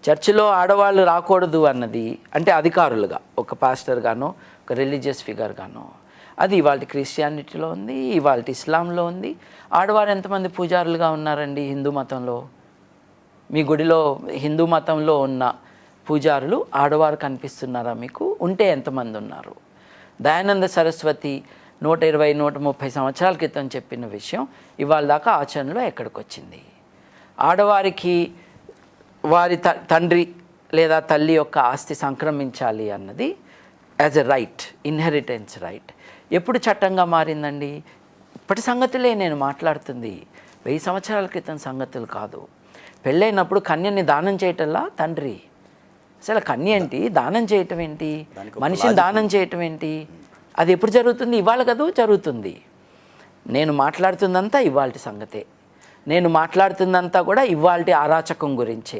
చర్చిలో ఆడవాళ్ళు రాకూడదు అన్నది అంటే అధికారులుగా ఒక పాస్టర్ గానో ఒక రిలీజియస్ ఫిగర్ గానో, అది ఇవాళ క్రిస్టియానిటీలో ఉంది, ఇవాళ ఇస్లాంలో ఉంది. ఆడవారు ఎంతమంది పూజారులుగా ఉన్నారండి హిందూ మతంలో? మీ గుడిలో హిందూ మతంలో ఉన్న పూజారులు ఆడవారు కనిపిస్తున్నారా మీకు? ఉంటే ఎంతమంది ఉన్నారు? దయానంద సరస్వతి 120, 130 సంవత్సరాల క్రితం చెప్పిన విషయం ఇవాళ దాకా ఆచరణలో ఎక్కడికి వచ్చింది? ఆడవారికి వారి తండ్రి లేదా తల్లి యొక్క ఆస్తి సంక్రమించాలి అన్నది as a right, inheritance right ఎప్పుడు చట్టంగా మారిందండి? ఇప్పటి సంగతులే నేను మాట్లాడుతుంది, 1000 సంవత్సరాల క్రితం సంగతులు కాదు. పెళ్ళైనప్పుడు కన్యని దానం చేయటంలా తండ్రి. అసలు కన్య ఏంటి, దానం చేయటం ఏంటి, మనిషిని దానం చేయటం ఏంటి? అది ఎప్పుడు జరుగుతుంది? ఇవాళ కదా జరుగుతుంది. నేను మాట్లాడుతుందంతా ఇవాళ సంగతే. నేను మాట్లాడుతుందంతా కూడా ఇవాల్టి అరాచకం గురించే.